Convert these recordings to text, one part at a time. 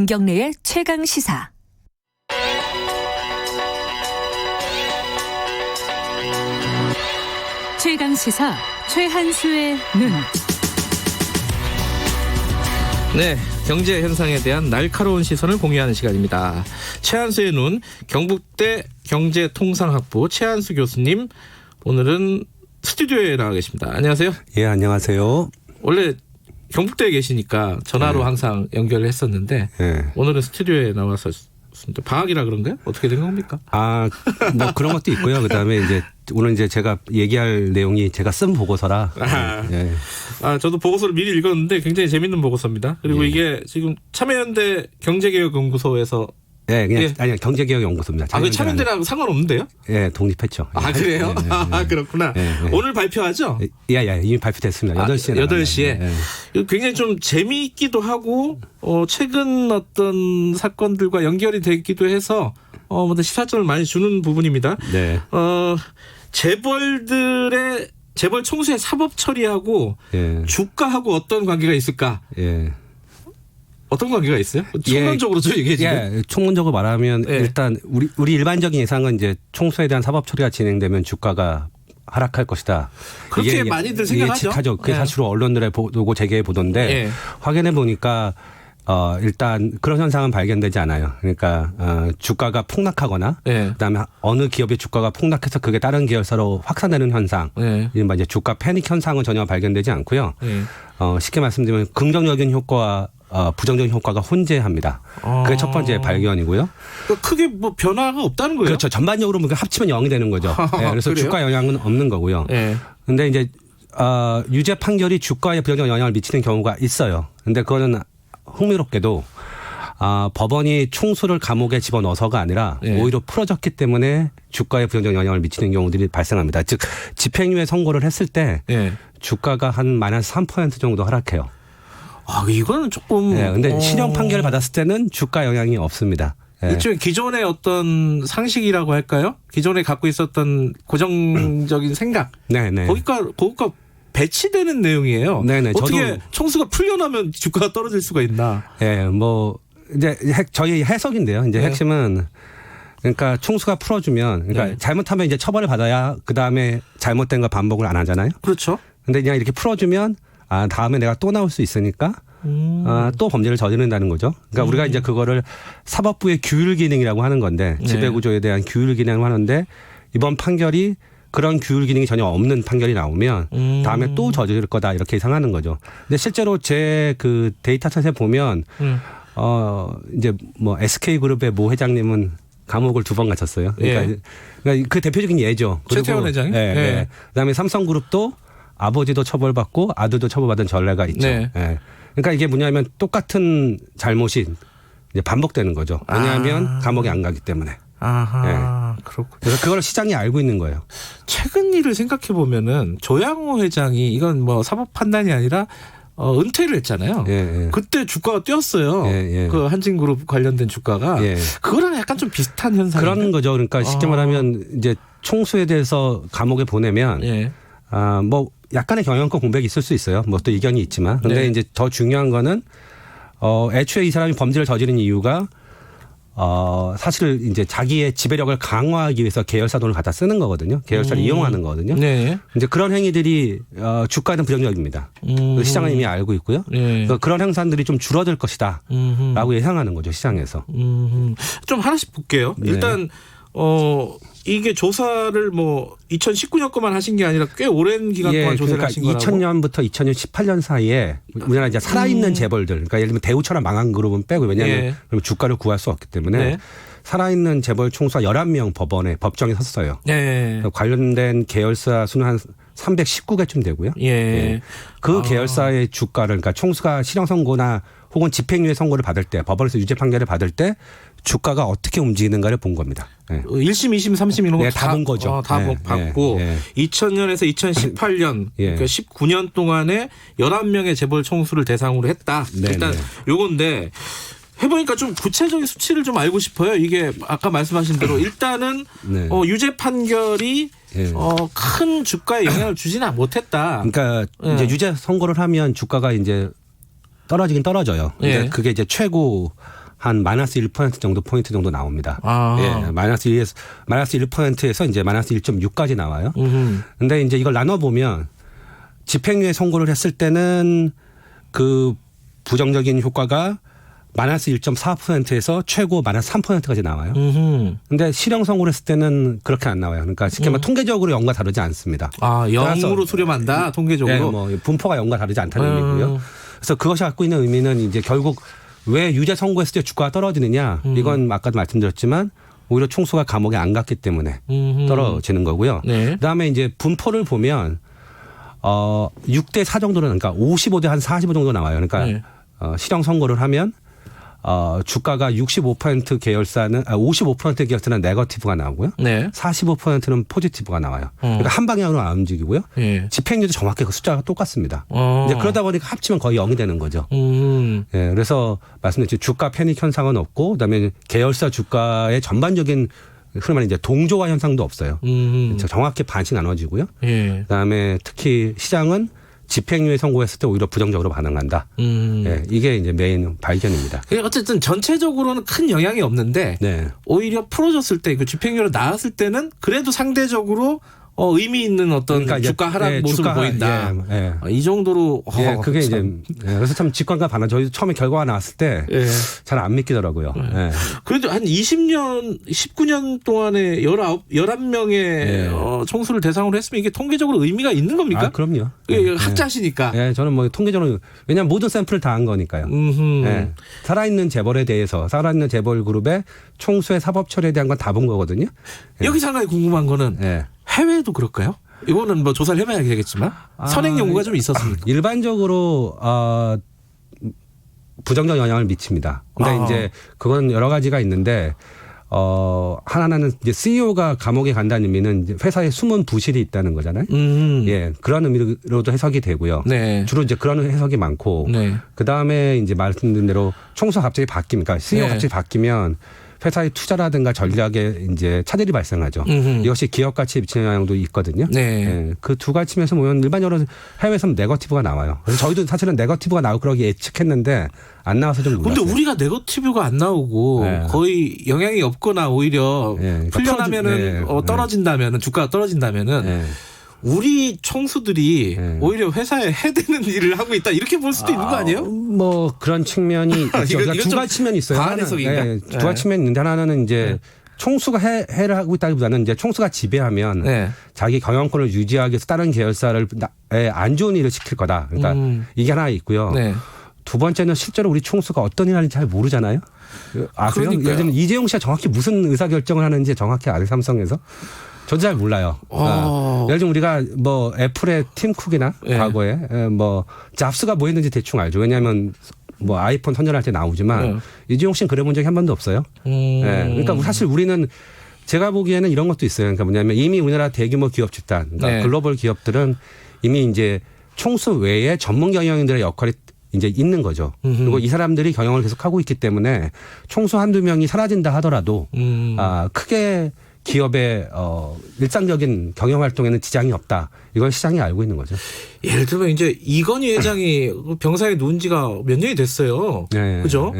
김경래의 최강 시사. 최강 시사 최한수의 눈. 네, 경제 현상에 대한 날카로운 시선을 공유하는 시간입니다. 최한수의 눈, 경북대 경제통상학부 최한수 교수님, 오늘은 스튜디오에 나와 계십니다. 안녕하세요. 예, 안녕하세요. 원래 경북대에 계시니까 전화로 네. 항상 연결을 했었는데 네. 오늘은 스튜디오에 나와서 방학이라 그런가요? 어떻게 된 겁니까? 뭐 그런 것도 있고요. 그다음에 오늘 제가 얘기할 내용이 제가 쓴 보고서라. 예. 저도 보고서를 미리 읽었는데 굉장히 재밌는 보고서입니다. 그리고 예. 이게 지금 참여연대 경제개혁연구소에서 아니요, 경제개혁연구소입니다. 그 참여연대랑 상관없는데요? 예, 독립했죠. 그래요? 예. 그렇구나. 예. 오늘 발표하죠? 예, 이미 발표됐습니다. 8시에. 8시에. 굉장히 좀 재미있기도 하고, 최근 어떤 사건들과 연결이 되기도 해서, 시사점을 많이 주는 부분입니다. 네. 재벌 총수의 사법 처리하고, 예. 주가하고 어떤 관계가 있을까? 예. 어떤 관계가 있어요? 총론적으로 좀 얘기해 주세요. 예, 총론적으로 말하면 일단 우리 일반적인 예상은 총수에 대한 사법 처리가 진행되면 주가가 하락할 것이다. 그렇게 이게 많이들 생각하죠. 예측하죠. 그게 사실로 언론들의 보고 재개해 보던데 확인해 보니까 일단 그런 현상은 발견되지 않아요. 그러니까 주가가 폭락하거나 그다음에 어느 기업의 주가가 폭락해서 그게 다른 계열사로 확산되는 현상, 이른바 이제 주가 패닉 현상은 전혀 발견되지 않고요. 쉽게 말씀드리면 긍정적인 효과와 부정적인 효과가 혼재합니다. 그게 첫 번째 발견이고요. 그러니까 크게 변화가 없다는 거예요? 그렇죠. 전반적으로 합치면 0이 되는 거죠. 그래서 그래요? 주가 영향은 없는 거고요. 근데 이제 유죄 판결이 주가에 부정적 영향을 미치는 경우가 있어요. 근데 그거는 흥미롭게도 법원이 총수를 감옥에 집어넣어서가 아니라 오히려 풀어졌기 때문에 주가에 부정적 영향을 미치는 경우들이 발생합니다. 즉 집행유예 선고를 했을 때 주가가 한 마이너스 3% 정도 하락해요. 이거는 조금. 근데 실형 판결을 받았을 때는 주가 영향이 없습니다. 일종의 기존의 어떤 상식이라고 할까요? 기존에 갖고 있었던 고정적인 생각. 거기가 배치되는 내용이에요. 어떻게 총수가 풀려나면 주가가 떨어질 수가 있나? 저희 해석인데요. 핵심은 그러니까 총수가 풀어주면 잘못하면 처벌을 받아야 그 다음에 잘못된 거 반복을 안 하잖아요. 그렇죠. 근데 그냥 이렇게 풀어주면 다음에 내가 또 나올 수 있으니까 또 범죄를 저지른다는 거죠. 그러니까 우리가 그거를 사법부의 규율 기능이라고 하는 건데 지배구조에 대한 규율 기능을 하는데 이번 판결이 그런 규율 기능이 전혀 없는 판결이 나오면 다음에 또 저지를 거다 이렇게 예상하는 거죠. 근데 실제로 제 그 데이터셋에 보면 SK그룹의 모 회장님은 감옥을 2번 갇혔어요. 그러니까 그 대표적인 예죠. 최태원 회장이. 그다음에 삼성그룹도 아버지도 처벌받고 아들도 처벌받은 전례가 있죠. 그러니까 이게 뭐냐면 똑같은 잘못이 이제 반복되는 거죠. 왜냐하면 감옥에 안 가기 때문에. 그렇군요. 그래서 그걸 시장이 알고 있는 거예요. 최근 일을 생각해 보면은 조양호 회장이 이건 사법 판단이 아니라 은퇴를 했잖아요. 그때 주가가 뛰었어요. 그 한진그룹 관련된 주가가. 그거랑 약간 좀 비슷한 현상. 그런 거죠. 그러니까 쉽게 말하면 이제 총수에 대해서 감옥에 보내면 약간의 경영권 공백이 있을 수 있어요. 또 이견이 있지만. 근데 이제 더 중요한 거는 애초에 이 사람이 범죄를 저지른 이유가 사실 이제 자기의 지배력을 강화하기 위해서 계열사 돈을 갖다 쓰는 거거든요. 계열사를 이용하는 거거든요. 이제 그런 행위들이 주가에는 부정적입니다. 시장은 이미 알고 있고요. 그러니까 그런 행산들이 좀 줄어들 것이다라고 예상하는 거죠, 시장에서. 좀 하나씩 볼게요. 일단 이게 조사를 2019년 거만 하신 게 아니라 꽤 오랜 기간 동안 조사를 하신 거라고. 2000년부터 2018년 사이에 우리나라 이제 살아있는 재벌들, 그러니까 예를 들면 대우처럼 망한 그룹은 빼고, 왜냐하면 주가를 구할 수 없기 때문에 살아있는 재벌 총수가 11명 법정에 섰어요. 관련된 계열사 수는 한 319개쯤 되고요. 그 계열사의 주가를, 그러니까 총수가 실형 선고나 혹은 집행유예 선고를 받을 때, 법원에서 유죄 판결을 받을 때 주가가 어떻게 움직이는가를 본 겁니다. 1심, 2심, 3심 이런 거 다 본 거죠. 다 봤고 2000년에서 2018년 그러니까 19년 동안에 11명의 재벌 총수를 대상으로 했다. 일단 요건데 해보니까 좀 구체적인 수치를 좀 알고 싶어요. 이게 아까 말씀하신 대로 일단은 유죄 판결이 큰 주가에 영향을 주지는 못했다. 그러니까 이제 유죄 선고를 하면 주가가 이제 떨어지긴 떨어져요. 근데 그게 이제 최고 한 마이너스 1% 정도 포인트 정도 나옵니다. 예, 마이너스 1%에서 이제 마이너스 1.6까지 나와요. 근데 이제 이걸 나눠 보면 집행유예 선고를 했을 때는 그 부정적인 효과가 마이너스 1.4%에서 최고 마이너스 3%까지 나와요. 근데 실형 선고를 했을 때는 그렇게 안 나와요. 그러니까 쉽게 말하면 통계적으로 0과 다르지 않습니다. 아, 0으로 수렴한다 통계적으로. 네, 뭐 분포가 0과 다르지 않다는 의미고요. 그래서 그것이 갖고 있는 의미는 이제 결국 왜 유죄 선고했을 때 주가가 떨어지느냐. 이건 아까도 말씀드렸지만 오히려 총수가 감옥에 안 갔기 때문에 떨어지는 거고요. 네. 그다음에 이제 분포를 보면 6대 4 정도는 그러니까 55대 한 45 정도 나와요. 그러니까 네. 실형 선고를 하면 주가가 65% 계열사는 55% 계열사는 네거티브가 나오고요. 네. 45%는 포지티브가 나와요. 그러니까 한 방향으로 안 움직이고요. 네. 집행유예도 정확히 그 숫자가 똑같습니다. 이제 그러다 보니까 합치면 거의 0이 되는 거죠. 예, 그래서 말씀드렸죠. 주가 패닉 현상은 없고 그다음에 계열사 주가의 전반적인 흔히 말하는 이제 동조화 현상도 없어요. 정확히 반씩 나눠지고요. 예. 그다음에 특히 시장은 집행유예 선고했을 때 오히려 부정적으로 반응한다. 예, 이게 이제 메인 발견입니다. 어쨌든 전체적으로는 큰 영향이 없는데 네. 오히려 풀어졌을 때 그 집행유예로 나왔을 때는 그래도 상대적으로 의미 있는 어떤 그러니까 주가 하락 예, 모습을 주가, 보인다. 예, 예. 이 정도로. 예, 그게 참. 이제 그래서 참 직관과 반응. 저희 처음에 결과가 나왔을 때 잘 안 믿기더라고요. 예. 그래도 한 20년, 19년 동안에 11명의 총수를 대상으로 했으면 이게 통계적으로 의미가 있는 겁니까? 아, 그럼요. 예, 학자시니까. 예, 저는 뭐 통계적으로 왜냐하면 모든 샘플을 다 한 거니까요. 예. 살아있는 재벌에 대해서 살아있는 재벌 그룹의 총수의 사법 처리에 대한 건 다 본 거거든요. 예. 여기서 한 가지 궁금한 거는 해외도 그럴까요? 이거는 뭐 조사를 해봐야 되겠지만 선행 연구가 좀 있었습니까? 일반적으로 부정적 영향을 미칩니다. 근데 이제 그건 여러 가지가 있는데 하나는 이제 CEO가 감옥에 간다는 의미는 이제 회사에 숨은 부실이 있다는 거잖아요. 예, 그런 의미로도 해석이 되고요. 네. 주로 이제 그런 해석이 많고, 그 다음에 이제 말씀드린 대로 총수가 갑자기 바뀝니까? CEO가 갑자기 바뀌면 회사의 투자라든가 전략에 이제 차질이 발생하죠. 이것이 기업 가치에 미치는 영향도 있거든요. 네. 예, 그 두 가지 측면에서 보면 일반적으로 해외에서는 네거티브가 나와요. 그래서 저희도 사실은 네거티브가 나오고 그러기 예측했는데 안 나와서 좀 놀랐어요. 근데 우리가 네거티브가 안 나오고 거의 영향이 없거나 오히려 풀려나면은 떨어진다면은 주가가 떨어진다면은 우리 총수들이 오히려 회사에 해대는 일을 하고 있다 이렇게 볼 수도 있는 거 아니에요? 뭐 그런 측면이 있죠. 그러니까 두 가지 측면이 있어요. 두 가지 측면이 있는데 하나는 이제 총수가 해를 하고 있다기보다는 이제 총수가 지배하면 자기 경영권을 유지하기 위해서 다른 계열사를 안 좋은 일을 시킬 거다. 그러니까 이게 하나 있고요. 두 번째는 실제로 우리 총수가 어떤 일을 하는지 잘 모르잖아요. 아세요? 예를 들면 이재용 씨가 정확히 무슨 의사결정을 하는지 정확히 아세요? 삼성에서? 저도 잘 몰라요. 예를 들면 우리가 뭐 애플의 팀 쿡이나 과거에 뭐 잡스가 뭐 했는지 대충 알죠. 왜냐하면 뭐 아이폰 선전할 때 나오지만 이재용 씨는 그래 본 적이 한 번도 없어요. 그러니까 사실 우리는 제가 보기에는 이런 것도 있어요. 그러니까 뭐냐면 이미 우리나라 대규모 기업 집단, 그러니까 글로벌 기업들은 이미 이제 총수 외에 전문 경영인들의 역할이 이제 있는 거죠. 그리고 이 사람들이 경영을 계속 하고 있기 때문에 총수 한두 명이 사라진다 하더라도 크게 기업의 일상적인 경영 활동에는 지장이 없다. 이걸 시장이 알고 있는 거죠. 예를 들면 이제 이건희 회장이 병상에 누운 지가 몇 년이 됐어요. 그죠?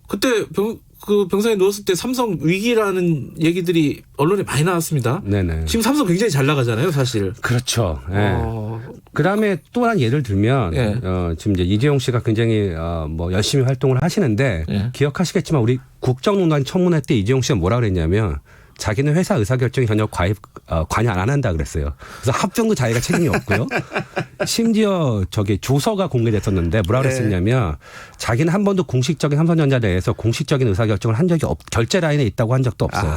그때 병상에 누웠을 때 삼성 위기라는 얘기들이 언론에 많이 나왔습니다. 지금 삼성 굉장히 잘 나가잖아요, 사실. 그렇죠. 그다음에 또 한 예를 들면 지금 이제 이재용 씨가 굉장히 뭐 열심히 활동을 하시는데 기억하시겠지만 우리 국정농단 청문회 때 이재용 씨가 뭐라 그랬냐면 자기는 회사 의사결정에 전혀 관여 안 한다 그랬어요. 그래서 합병도 자기가 책임이 없고요. 심지어 저기 조서가 공개됐었는데 뭐라 그랬었냐면 자기는 한 번도 공식적인 삼성전자 내에서 공식적인 의사결정을 한 적이 결제 라인에 있다고 한 적도 없어요.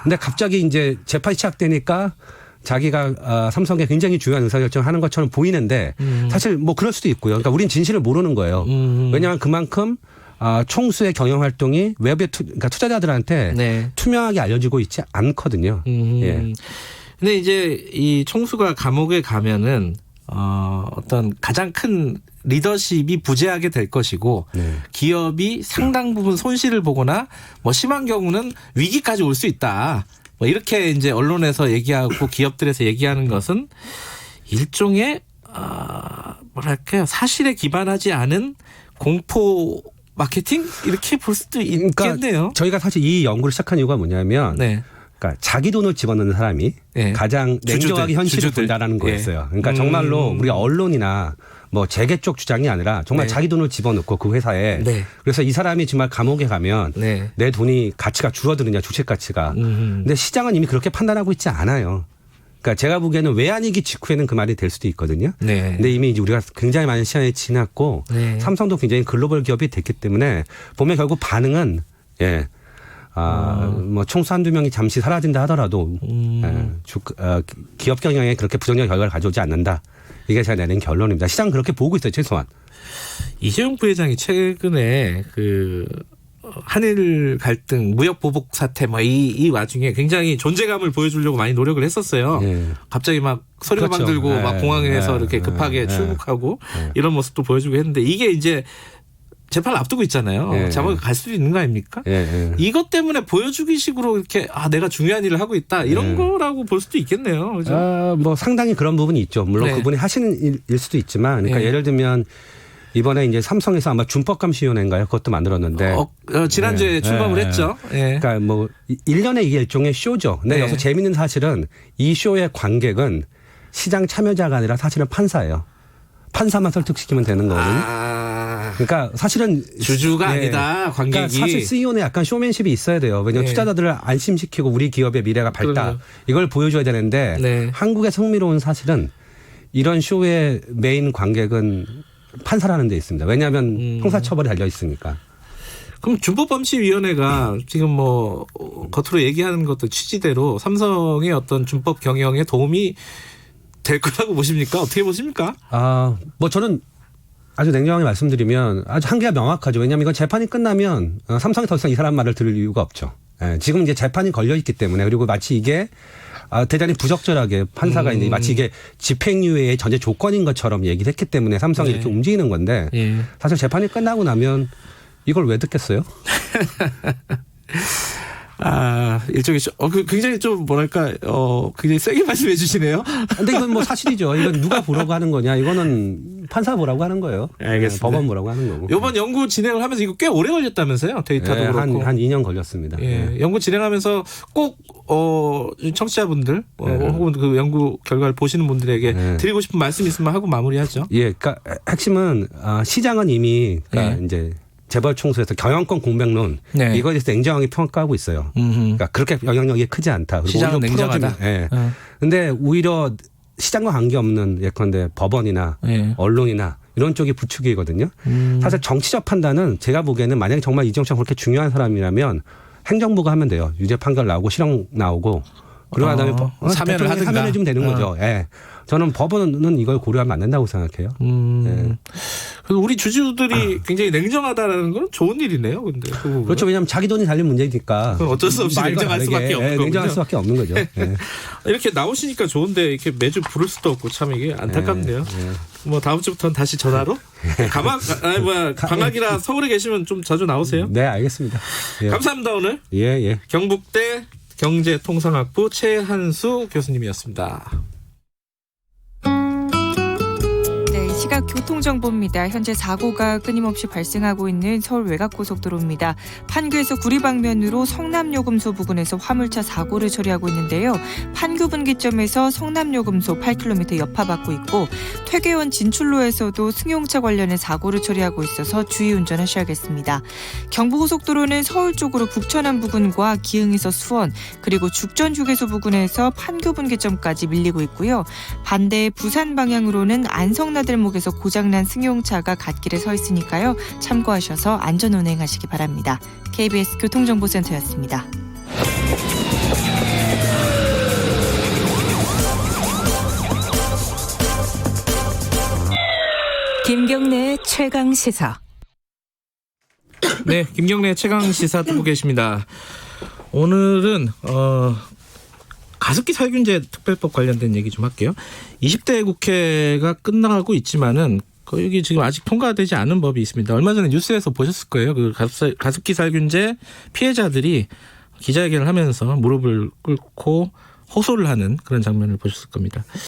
근데 갑자기 이제 재판이 시작되니까 자기가 삼성에 굉장히 중요한 의사결정을 하는 것처럼 보이는데 사실 뭐 그럴 수도 있고요. 그러니까 우린 진실을 모르는 거예요. 왜냐하면 그만큼 총수의 경영 활동이 외부의 그러니까 투자자들한테 투명하게 알려지고 있지 않거든요. 예. 근데 이제 이 총수가 감옥에 가면은 어떤 가장 큰 리더십이 부재하게 될 것이고 기업이 상당 부분 손실을 보거나 뭐 심한 경우는 위기까지 올 수 있다. 뭐 이렇게 이제 언론에서 얘기하고 기업들에서 얘기하는 것은 일종의 뭐랄까요, 사실에 기반하지 않은 공포 마케팅 이렇게 볼 수도 있겠네요. 그러니까 저희가 사실 이 연구를 시작한 이유가 뭐냐면 네. 그러니까 자기 돈을 집어넣는 사람이 네. 가장 냉정하게 현실을 본다라는 거였어요. 그러니까 정말로 우리가 언론이나 뭐 재계 쪽 주장이 아니라 정말 네. 자기 돈을 집어넣고 그 회사에 네. 그래서 이 사람이 정말 감옥에 가면 네. 내 돈이 가치가 줄어드느냐 주식 가치가. 근데 시장은 이미 그렇게 판단하고 있지 않아요. 그러니까 제가 보기에는 외환위기 직후에는 그 말이 될 수도 있거든요. 네. 근데 이미 이제 우리가 굉장히 많은 시간이 지났고 네. 삼성도 굉장히 글로벌 기업이 됐기 때문에 보면 결국 반응은 뭐 총수 한두 명이 잠시 사라진다 하더라도 기업 경영에 그렇게 부정적 결과를 가져오지 않는다. 이게 제가 내린 결론입니다. 시장은 그렇게 보고 있어요. 최소한. 이재용 부회장이 최근에 그 한일 갈등, 무역 보복 사태 이 와중에 굉장히 존재감을 보여주려고 많이 노력을 했었어요. 예. 갑자기 막 서류가방 그렇죠. 들고 막 공항에서 이렇게 급하게 출국하고 이런 모습도 보여주고 했는데 이게 이제 재판을 앞두고 있잖아요. 자막이 갈 수도 있는 거 아닙니까? 이것 때문에 보여주기식으로 이렇게 내가 중요한 일을 하고 있다 이런 거라고 볼 수도 있겠네요. 그죠? 뭐 상당히 그런 부분이 있죠. 물론 네. 그분이 하시는 일일 수도 있지만 그러니까 예를 들면 이번에 이제 삼성에서 아마 준법감시위원회인가요? 그것도 만들었는데. 지난주에 출범을 했죠. 그러니까 뭐 1년에 이게 일종의 쇼죠. 근데 여기서 재밌는 사실은 이 쇼의 관객은 시장 참여자가 아니라 사실은 판사예요. 판사만 설득시키면 되는 거거든요. 그러니까 사실은 주주가 아니다. 관객이. 그러니까 사실 CEO는 약간 쇼맨십이 있어야 돼요. 왜냐하면 투자자들을 안심시키고 우리 기업의 미래가 밝다. 그럼요. 이걸 보여줘야 되는데 한국의 흥미로운 사실은 이런 쇼의 메인 관객은 판사라는 데 있습니다. 왜냐하면 형사처벌이 달려 있으니까. 그럼 준법감시위원회가 지금 뭐 겉으로 얘기하는 것도 취지대로 삼성의 어떤 준법 경영에 도움이 될 거라고 보십니까? 어떻게 보십니까? 뭐 저는 아주 냉정하게 말씀드리면 아주 한계가 명확하죠. 왜냐하면 이건 재판이 끝나면 삼성이 더 이상 이 사람 말을 들을 이유가 없죠. 지금 이제 재판이 걸려 있기 때문에 그리고 마치 이게 대단히 부적절하게 판사가 이제 마치 이게 집행유예의 전제 조건인 것처럼 얘기를 했기 때문에 삼성이 이렇게 움직이는 건데 사실 재판이 끝나고 나면 이걸 왜 듣겠어요? 일종의 굉장히 좀 뭐랄까 굉장히 세게 말씀해 주시네요. 근데 이건 뭐 사실이죠. 이건 누가 보라고 하는 거냐? 이거는 판사 보라고 하는 거예요. 알겠습니다. 법원 보라고 하는 거고. 이번 연구 진행을 하면서 이거 꽤 오래 걸렸다면서요? 데이터도 그렇고. 한 2년 걸렸습니다. 연구 진행하면서 꼭 청취자분들 혹은 그 연구 결과를 보시는 분들에게 드리고 싶은 말씀 있으면 하고 마무리하죠. 그러니까 핵심은 시장은 이미 그러니까 이제 재벌 총수에서 경영권 공백론 이거에 대해서 냉정하게 평가하고 있어요. 그러니까 그렇게 영향력이 크지 않다. 시장은 냉정하다. 근데 오히려 시장과 관계없는 예컨대 법원이나 언론이나 이런 쪽이 부추기거든요. 사실 정치적 판단은 제가 보기에는 만약에 정말 이재용 씨가 그렇게 중요한 사람이라면 행정부가 하면 돼요. 유죄 판결 나오고 실형 나오고 그러고 다음에 사면을 하든가. 사면해주면 되는 거죠. 저는 법원은 이걸 고려하면 안 된다고 생각해요. 그래서 우리 주주들이 굉장히 냉정하다라는 건 좋은 일이네요. 근데 그렇죠. 왜냐하면 자기 돈이 달린 문제니까. 그건 어쩔 수 없이 냉정할 수밖에 없는 거죠. 냉정할 수밖에 없는 거죠. 이렇게 나오시니까 좋은데 이렇게 매주 부를 수도 없고 참 이게 안타깝네요. 뭐 다음 주부터는 다시 전화로 방학이라 서울에 계시면 좀 자주 나오세요. 네, 알겠습니다. 감사합니다 오늘. 경북대 경제통상학부 최한수 교수님이었습니다. 시각 교통정보입니다. 현재 사고가 끊임없이 발생하고 있는 서울 외곽고속도로입니다. 판교에서 구리 방면으로 성남요금소 부근에서 화물차 사고를 처리하고 있는데요. 판교 분기점에서 성남요금소 8km 여파받고 있고 퇴계원 진출로에서도 승용차 관련해 사고를 처리하고 있어서 주의 운전하셔야겠습니다. 경부고속도로는 서울 쪽으로 북천안 부근과 기흥에서 수원 그리고 죽전휴게소 부근에서 판교 분기점까지 밀리고 있고요. 반대 부산 방향으로는 안성나들목에서 고장난 승용차가 갓길에 서 있으니까요. 참고하셔서 안전운행하시기 바랍니다. KBS 교통정보센터였습니다. 김경래의 최강시사. 네, 김경래 최강시사 듣고 계십니다. 오늘은 가습기 살균제 특별법 관련된 얘기 좀 할게요. 20대 국회가 끝나가고 있지만은 여기 지금 아직 통과되지 않은 법이 있습니다. 얼마 전에 뉴스에서 보셨을 거예요. 그 가습기 살균제 피해자들이 기자회견을 하면서 무릎을 꿇고 호소를 하는 그런 장면을 보셨을 겁니다.